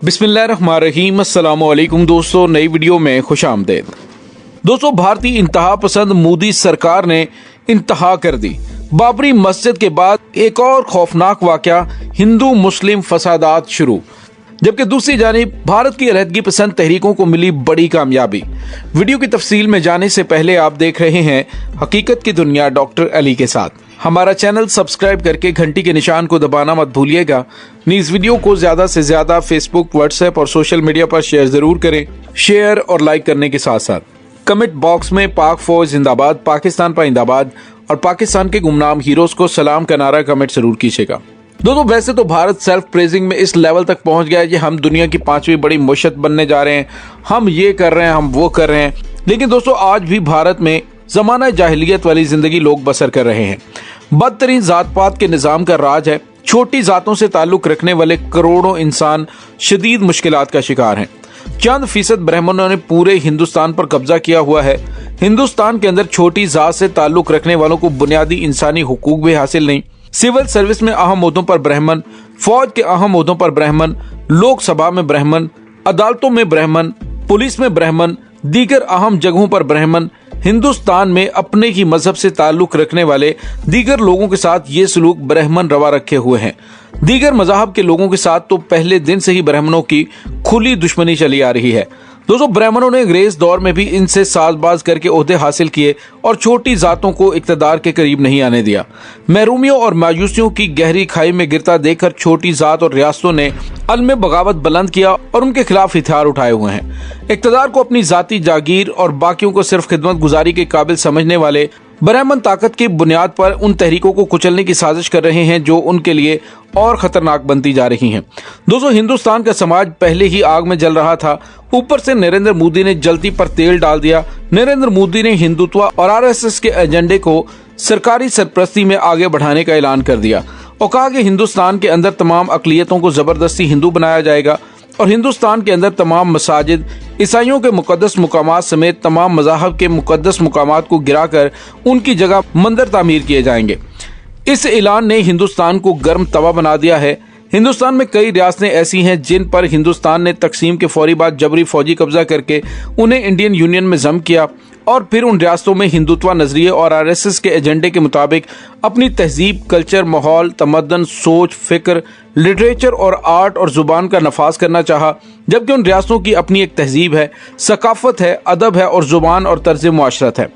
बिस्मिल्लाहिर्रहमानिर्रहीम। अस्सलामुअलैकुम दोस्तों, नई वीडियो में खुश आमदेद। दोस्तों, भारतीय इंतहा पसंद मोदी सरकार ने इंतहा कर दी। बाबरी मस्जिद के बाद एक और खौफनाक वाकया, हिंदू मुस्लिम फसादात शुरू। जबकि दूसरी जानिब भारत की अलहदगी पसंद तहरीकों को मिली बड़ी कामयाबी। वीडियो की तफसील में जाने से पहले आप देख रहे हैं हकीकत की दुनिया डॉक्टर अली के साथ। हमारा चैनल सब्सक्राइब करके घंटी के निशान को दबाना मत भूलिएगा। इस वीडियो को ज्यादा से ज्यादा फेसबुक, व्हाट्सएप और सोशल मीडिया पर शेयर जरूर करें। शेयर और लाइक करने के साथ साथ कमेंट बॉक्स में पाक फौज जिंदाबाद, पाकिस्तान पाइंदाबाद और पाकिस्तान के गुमनाम हीरोज को सलाम का नारा कमेंट जरूर कीजिएगा। दोस्तों, वैसे तो भारत सेल्फ प्रेजिंग में इस लेवल तक पहुंच गया है कि हम दुनिया की 5वीं बड़ी मुशत बनने जा रहे हैं, हम ये कर रहे हैं, हम वो कर रहे हैं। लेकिन दोस्तों, आज भी भारत में जमाना जाहिलियत वाली जिंदगी लोग बसर कर रहे हैं। बदतरीन जात पात के निजाम का राज है। छोटी जातों से ताल्लुक रखने वाले करोड़ों इंसान शदीद मुश्किलात का शिकार हैं। चंद फीसद ब्राह्मणों ने पूरे हिंदुस्तान पर कब्जा किया हुआ है। हिंदुस्तान के अंदर छोटी जात से ताल्लुक रखने वालों को बुनियादी इंसानी हुकूक भी हासिल नहीं। सिविल सर्विस में अहम ओहदों पर ब्राह्मण, फौज के अहम ओहदों पर ब्राह्मण, लोकसभा में ब्राह्मण, अदालतों में ब्राह्मण, पुलिस में ब्राह्मण, दीगर अहम जगहों पर ब्राह्मण। हिंदुस्तान में अपने ही मजहब से ताल्लुक रखने वाले दीगर लोगों के साथ ये सलूक ब्राह्मण रवा रखे हुए हैं। दीगर मजहब के लोगों के साथ तो पहले दिन से ही ब्राह्मणों की खुली दुश्मनी चली आ रही है। दोस्तों, ब्राह्मणों ने अंग्रेज दौर में भी इनसे साजबाज करके ओहदे हासिल किए और छोटी जातों को इक्तदार के करीब नहीं आने दिया। महरूमियों और मायूसियों की गहरी खाई में गिरता देखकर छोटी जात और रियासतों ने अलम बगावत बुलंद किया और उनके खिलाफ हथियार उठाए हुए हैं। इक्तदार को अपनी जाती जागीर और बाकियों को सिर्फ खिदमत गुजारी के काबिल समझने वाले ब्राह्मण ताकत की बुनियाद पर उन तहरीकों को कुचलने की साजिश कर रहे हैं जो उनके लिए और खतरनाक बनती जा रही हैं। दोस्तों, हिंदुस्तान का समाज पहले ही आग में जल रहा था, ऊपर से नरेंद्र मोदी ने जलती पर तेल डाल दिया। नरेंद्र मोदी ने हिंदुत्व और आरएसएस के एजेंडे को सरकारी सरपरस्ती में आगे बढ़ाने का ऐलान कर दिया और कहा कि हिंदुस्तान के अंदर तमाम अकलियतों को जबरदस्ती हिंदू बनाया जाएगा और हिंदुस्तान के अंदर तमाम मसाजिद, ईसाइयों के मुकद्दस मुकामात समेत तमाम मज़ाहब के मुकद्दस मुकामात को गिराकर उनकी जगह मंदिर तामीर किए जाएंगे। इस ऐलान ने हिंदुस्तान को गर्म तवा बना दिया है। हिंदुस्तान में कई रियासतें ऐसी हैं जिन पर हिंदुस्तान ने तकसीम के फौरी बाद जबरी फौजी कब्जा करके उन्हें इंडियन यूनियन में जम किया और फिर उन रियासतों में हिंदुत्व नजरिए और आरएसएस के एजेंडे के मुताबिक अपनी तहजीब, कल्चर, माहौल, तमद्दन, सोच, फिक्र, लिटरेचर और आर्ट और जुबान का नफाज करना चाहा। जबकि उन रियासतों की अपनी एक तहजीब है, सकाफत है, अदब है और जुबान और तर्ज मुआशरत है।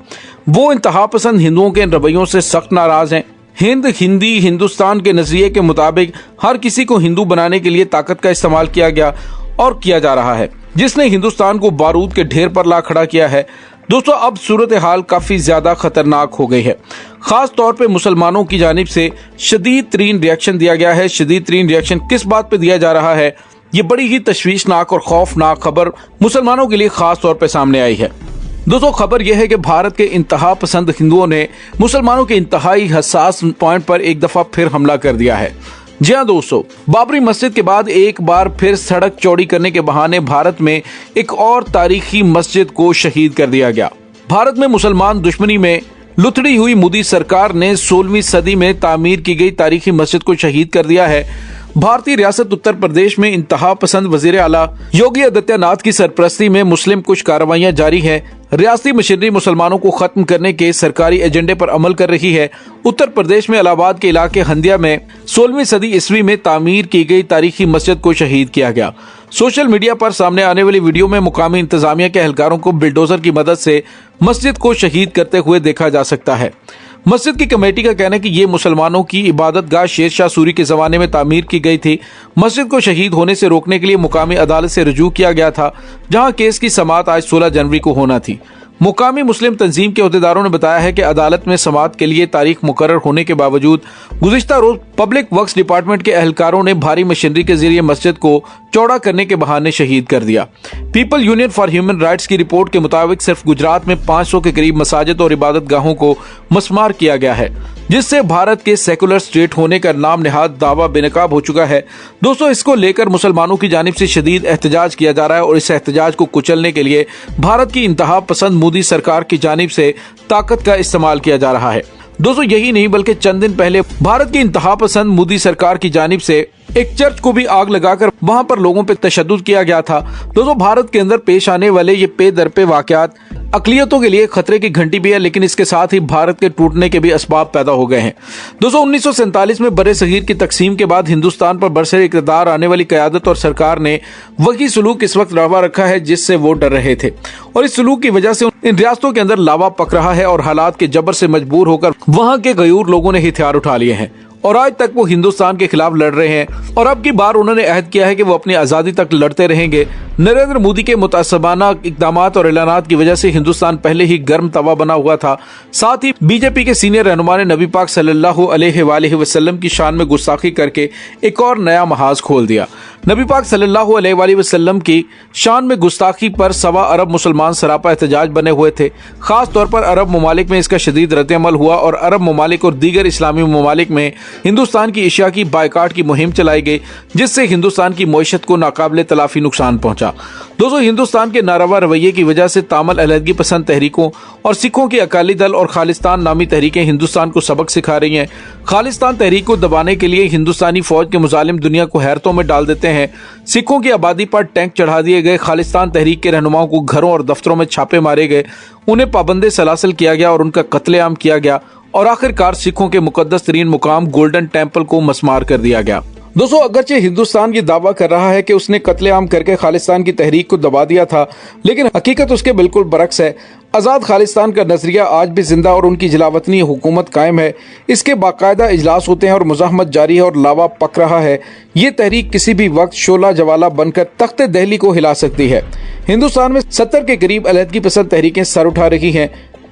वो इंतहा पसंद हिंदुओं के इन रवैयों से सख्त नाराज हैं। हिंदी हिंदुस्तान के नजरिए के मुताबिक हर किसी को हिंदू बनाने के लिए ताकत का इस्तेमाल किया गया और किया जा रहा है, जिसने हिंदुस्तान को बारूद के ढेर पर ला खड़ा किया है। दोस्तों, अब सूरत हाल काफी ज्यादा खतरनाक हो गई है। खास तौर पे मुसलमानों की जानिब से शदीद तरीन रिएक्शन दिया गया है। शदीद तरीन रिएक्शन किस बात पे दिया जा रहा है? ये बड़ी ही तशवीशनाक और खौफनाक खबर मुसलमानों के लिए खास तौर पे सामने आई है। दोस्तों, खबर यह है कि भारत के इंतहा पसंद हिंदुओं ने मुसलमानों के इंतहाई हसास पॉइंट पर एक दफा फिर हमला कर दिया है। जी हाँ दोस्तों, बाबरी मस्जिद के बाद एक बार फिर सड़क चौड़ी करने के बहाने भारत में एक और तारीखी मस्जिद को शहीद कर दिया गया। भारत में मुसलमान दुश्मनी में लुथड़ी हुई मोदी सरकार ने 16वीं सदी में तामीर की गई तारीखी मस्जिद को शहीद कर दिया है। भारतीय रियासत उत्तर प्रदेश में इंतहा पसंद वजीर आला योगी आदित्यनाथ की सरपरस्ती में मुस्लिम कुछ कार्रवाइयां जारी है। रियासती मशीनरी मुसलमानों को खत्म करने के सरकारी एजेंडे पर अमल कर रही है। उत्तर प्रदेश में इलाहाबाद के इलाके हंदिया में 16वीं सदी ईस्वी में तामीर की गई तारीखी मस्जिद को शहीद किया गया। सोशल मीडिया पर सामने आने वाली वीडियो में मुकामी इंतजामिया के एहलकारों को बिल्डोजर की मदद से मस्जिद को शहीद करते हुए देखा जा सकता है। मस्जिद की कमेटी का कहना है कि ये मुसलमानों की इबादत गाह शेर शाह सूरी के जमाने में तामीर की गई थी। मस्जिद को शहीद होने से रोकने के लिए मुकामी अदालत से रुजू किया गया था, जहां केस की समाअत आज 16 जनवरी को होना थी। मुकामी मुस्लिम तंजीम के अहदेदारों ने बताया है कि अदालत में समाअत के लिए तारीख मुकर्रर होने के बावजूद गुज़िश्ता रोज पब्लिक वर्क्स डिपार्टमेंट के एहलकारों ने भारी मशीनरी के जरिए मस्जिद को चौड़ा करने के बहाने शहीद कर दिया। People union for human rights की रिपोर्ट के मुताबिक सिर्फ गुजरात में 500 के करीब मसाजिद और इबादत गाहों को मस्मार किया गया है, जिससे भारत के सेकुलर स्टेट होने का नाम निहाद दावा बेनकाब हो चुका है। दोस्तों, इसको लेकर मुसलमानों की जानिब से शदीद एहतजाज किया जा रहा है और इस एहतजाज को कुचलने के लिए भारत की इंतहा पसंद मोदी सरकार की जानिब से ताकत का इस्तेमाल किया जा रहा है। दोस्तों यही नहीं बल्कि चंद दिन पहले भारत की इंतहा पसंद मोदी सरकार की जानिब से एक चर्च को भी आग लगाकर वहां पर लोगों पे तशद्दुद किया गया था। दोस्तों भारत के अंदर पेश आने वाले ये पे दर पे वाकयात अकलियतों के लिए खतरे की घंटी भी है, लेकिन इसके साथ ही भारत के टूटने के भी असबाब पैदा हो गए हैं। दोस्तों 1947 में बरे सगीर की तकसीम के बाद हिंदुस्तान पर बरसर इक़्तिदार आने वाली क़यादत और सरकार ने वही सलूक इस वक्त रवा रखा है जिससे वो डर रहे थे, और इस सलूक की वजह से इन रियासतों के अंदर लावा पक रहा है और हालात के जबर से मजबूर होकर वहां के गयूर लोगों ने हथियार उठा लिए हैं और आज तक वो हिंदुस्तान के खिलाफ लड़ रहे हैं। और अब की बार उन्होंने अहद किया है कि वो अपनी आज़ादी तक लड़ते रहेंगे। नरेंद्र मोदी के मुतअस्सिबाना इक़दामात और ऐलानात की वजह से हिंदुस्तान पहले ही गर्म तवा बना हुआ था। साथ ही बीजेपी के सीनियर रहनुमा ने नबी पाक सल्लल्लाहु अलैहि वसल्लम की शान में गुस्ताखी करके एक और नया महाज खोल दिया। नबी पाक सल्लल्लाहु अलैहि वसल्लम की शान में गुस्ताखी पर 1.25 अरब मुसलमान सरापा एहतजाज बने हुए थे। खास तौर पर अरब ममालिक में इसका शदीद रद्द-ए-अमल हुआ और अरब ममालिक और दीगर इस्लामी ममालिक में हिंदुस्तान की अशिया की बायकाट की मुहिम चलाई गई, जिससे हिंदुस्तान की मईशत को नाकाबिले तलाफी नुकसान पहुंचा। दोस्तों हिंदुस्तान के नारवा रवैये की वजह से तामल अलहदगी पसंद तहरीकों और सिखों की अकाली दल और खालिस्तान नामी तहरीकें हिंदुस्तान को सबक सिखा रही हैं। खालिस्तान तहरीक को दबाने के लिए हिंदुस्तानी फौज के मुजालिम दुनिया को हैरतों में डाल देते हैं। सिखों की आबादी पर टैंक चढ़ा दिए गए, खालिस्तान तहरीक के रहनुमाओं को घरों और दफ्तरों में छापे मारे गए, उन्हें पाबंदे सलासल किया गया और उनका कत्लेआम किया गया और आखिरकार सिखों के मुकद्दस तरीन मुकाम गोल्डन टेम्पल को मस्मार कर दिया गया। दोस्तों अगरचे हिंदुस्तान ये दावा कर रहा है कि उसने कत्लेआम करके खालिस्तान की तहरीक को दबा दिया था, लेकिन हकीकत उसके बिल्कुल बरक्स है। आज़ाद खालिस्तान का नजरिया आज भी जिंदा और उनकी जलावतनी हुकूमत कायम है। इसके बाकायदा इजलास होते हैं और मुजाहमत जारी है और लावा पक रहा है। ये तहरीक किसी भी वक्त शोला जवाला बनकर तख्ते दहली को हिला सकती है। हिंदुस्तान में 70 के करीब अलहदगी पसंद तहरीकें सर उठा रही हैं।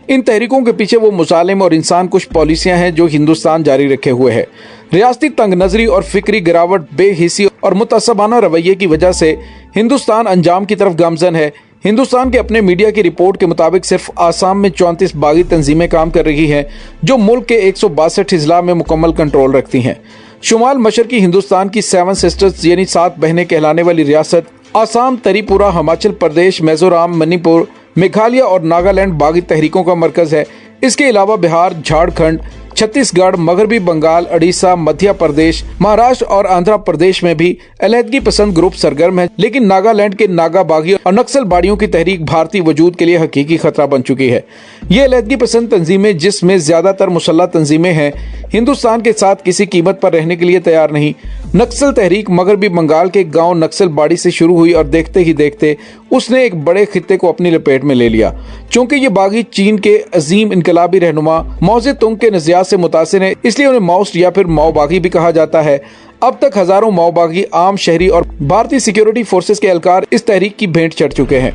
इन तहरीकों के पीछे वो मुसालिम और इंसान कुछ पॉलिसियां हैं जो हिंदुस्तान जारी रखे हुए है। रियासती तंग नजरी और फिक्री गिरावट, बेहिसी और मुतअस्सिबाना रवैये की वजह से हिंदुस्तान अंजाम की तरफ गामजन है। हिंदुस्तान के अपने मीडिया की रिपोर्ट के मुताबिक सिर्फ आसाम में 34 बागी तंजीमें काम कर रही हैं, जो मुल्क के 162 अजला में मुकम्मल कंट्रोल रखती हैं। शुमाल मशरकी हिंदुस्तान की 7 सिस्टर्स यानी 7 बहनें कहलाने वाली रियासत आसाम, त्रिपुरा, हिमाचल प्रदेश, मिजोरम, मणिपुर, मेघालय और नागालैंड बागी तहरीकों का मरकज है। इसके अलावा बिहार, झारखंड, छत्तीसगढ़, मगरबी बंगाल, उड़ीसा, मध्य प्रदेश, महाराष्ट्र और आंध्र प्रदेश में भी अलहदगी पसंद ग्रुप सरगर्म है, लेकिन नागालैंड के नागा बागी और नक्सल बाड़ियों की तहरीक भारतीय वजूद के लिए हकीकी खतरा बन चुकी है। ये अलहदगी पसंद तंजीमें, जिसमें ज्यादातर मुसल्लह तंजीमें हैं, हिंदुस्तान के साथ किसी कीमत पर रहने के लिए तैयार नहीं। नक्सल तहरीक मगरबी बंगाल के गांव नक्सल बाड़ी से शुरू हुई और देखते ही देखते उसने एक बड़े खित्ते को अपनी लपेट में ले लिया। चूंकि ये बागी चीन के अजीम इनकलाबी रहनुमा माओ तुंग के नजरियात से मुतासिर है, इसलिए उन्हें माओस्ट या फिर माओ बागी भी कहा जाता है। अब तक हजारों माओ बागी, आम शहरी और भारतीय सिक्योरिटी फोर्सेस के एहलकार इस तहरीक की भेंट चढ़ चुके हैं।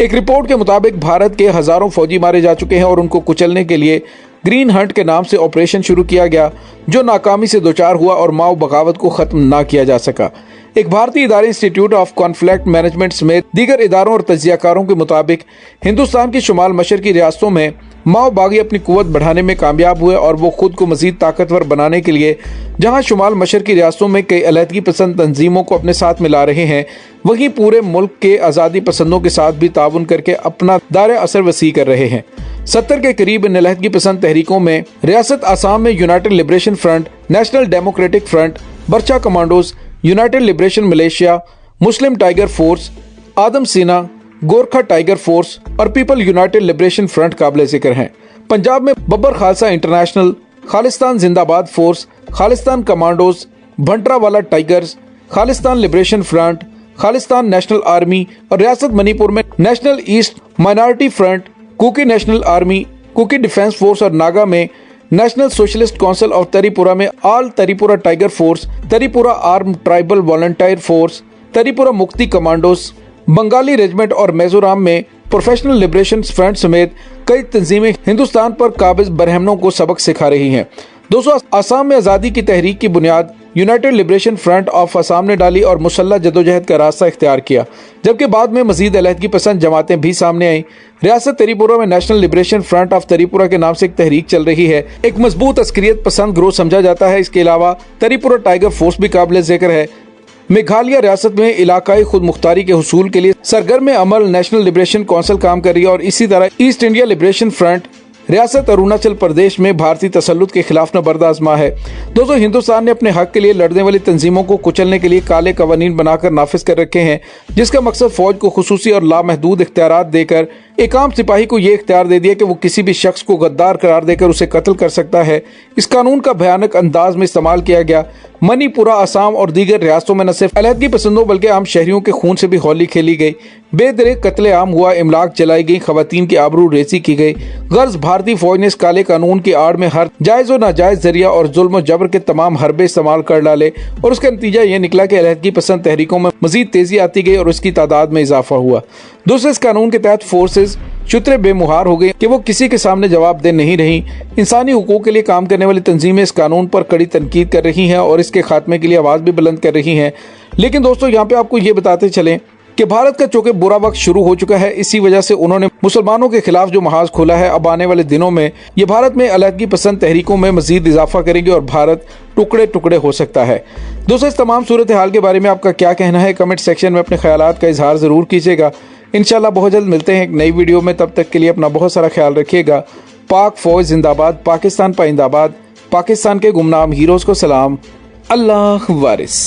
एक रिपोर्ट के मुताबिक भारत के हजारों फौजी मारे जा चुके हैं और उनको कुचलने के लिए ग्रीन हंट के नाम से ऑपरेशन शुरू किया गया, जो नाकामी से दोचार हुआ और माओ बगावत को खत्म ना किया जा सका। एक भारतीय इदारे इंस्टीट्यूट ऑफ कॉन्फ्लिक्ट मैनेजमेंट समेत दीगर इदारों और तजियाकारों के मुताबिक हिंदुस्तान की शुमाल मशरकी रियासतों में माओ बागी अपनी कुव्वत बढ़ाने में कामयाब हुए और वो खुद को मजीद ताकतवर बनाने के लिए जहां शुमाल मशरकी रियासतों में कई अलहदगी पसंद तंजीमों को अपने साथ मिला रहे हैं, वहीं पूरे मुल्क के आज़ादी पसंदों के साथ भी ताउन करके अपना दायरा असर वसी कर रहे हैं। 70 के करीब इन अलहदगी पसंद तहरीकों में रियासत आसाम में united liberation front, national democratic front, Barcha commandos, united liberation Malaysia, Muslim tiger force, Adam Sena, Gorkha tiger force और पीपल यूनाइटेड लिबरेशन फ्रंट काबिल जिक्र हैं। पंजाब में Babbar Khalsa international, Khalistan Zindabad force, Khalistan commandos, Bhindranwale tigers, Khalistan liberation front, Khalistan national army और रियासत मणिपुर में national east minority front, Kuki national army, Kuki defence force और नागा में नेशनल सोशलिस्ट काउंसिल और त्रिपुरा में all Tripura tiger force, Tripura arm tribal volunteer force, Tripura Mukti commandos, Bengali regiment और मिजोरम में प्रोफेशनल लिबरेशन फ्रंट समेत कई तंजीमें हिंदुस्तान पर काबिज बरहमनों को सबक सिखा रही हैं। दोस्तों आसाम में आज़ादी की तहरीक की बुनियाद United liberation front of Assam ने डाली और मुसल्लह जदोजहद का रास्ता इख्तियार किया, जबकि बाद में मजीद अलहदगी पसंद जमातें भी सामने आईं। रियासत त्रिपुरा में national liberation front of Tripura के नाम से एक तहरीक चल रही है, एक मजबूत अस्करियत पसंद ग्रोह समझा जाता है। इसके अलावा त्रिपुरा टाइगर फोर्स भी काबिल जिक्र है। मेघालय रियासत में इलाकाई खुद मुख्तारी के हुसूल के लिए सरगर्म अमल नेशनल लिबरेशन काउंसिल काम कर रही है और इसी तरह ईस्ट इंडिया लिबरेशन फ्रंट, रियासत अरुणाचल प्रदेश में भारतीय तसल्लुत के खिलाफ नबर्द आजमा है। दोस्तों, हिंदुस्तान ने अपने हक के लिए लड़ने वाली तंजीमों को कुचलने के लिए काले कवानीन बनाकर नाफिज कर रखे हैं, जिसका मकसद फौज को खुसूसी और लामहदूद इख्तियारात देकर एक आम सिपाही को यह इख्तियार दे दिया कि वो किसी भी शख्स को गद्दार करार देकर उसे कत्ल कर सकता है। इस कानून का भयानक अंदाज में इस्तेमाल किया गया। मणिपुरा, असम और दीगर रियासतों में न सिर्फ अलहदगी पसंदों बल्कि आम शहरियों के खून से भी होली खेली गई। बेदरेक कत्लेआम हुआ, इमलाक जलाई गई, खवातीन की आबरू रेजी की गई। गर्ज भारतीय फौज ने इस काले कानून की आड़ में हर जायज और नाजायज जरिया और जुल्म जबर के तमाम हरबे इस्तेमाल कर डाले और उसका नतीजा यह निकला कि अलहदगी पसंद तहरीकों में मजीद तेजी आती गई और उसकी तादाद में इजाफा हुआ। दूसरे, इस कानून के तहत फोर्सेज चुतरे बेमुहार हो गई कि वो किसी के सामने जवाबदेह नहीं रही। इंसानी हुकूक के लिए काम करने वाली तंजीमें इस कानून पर कड़ी तनकीद कर रही हैं और इसके खात्मे के लिए आवाज भी बुलंद कर रही हैं। लेकिन दोस्तों, यहाँ पे आपको ये बताते चलें कि भारत का चूंकि बुरा वक्त शुरू हो चुका है, इसी वजह से उन्होंने मुसलमानों के खिलाफ जो महाज खोला है, अब आने वाले दिनों में ये भारत में अलहदगी पसंद तहरीकों में मजीद इजाफा करेंगे और भारत टुकड़े टुकड़े हो सकता है। दोस्तों, इस तमाम सूरत हाल के बारे में आपका क्या कहना है, कमेंट सेक्शन में अपने ख्यालात का इजहार जरूर कीजिएगा। इंशाल्लाह बहुत जल्द मिलते हैं एक नई वीडियो में। तब तक के लिए अपना बहुत सारा ख्याल रखिएगा। पाक फौज जिंदाबाद, पाकिस्तान पाइंदाबाद, पाकिस्तान के गुमनाम हीरोज को सलाम। अल्लाह वारिस।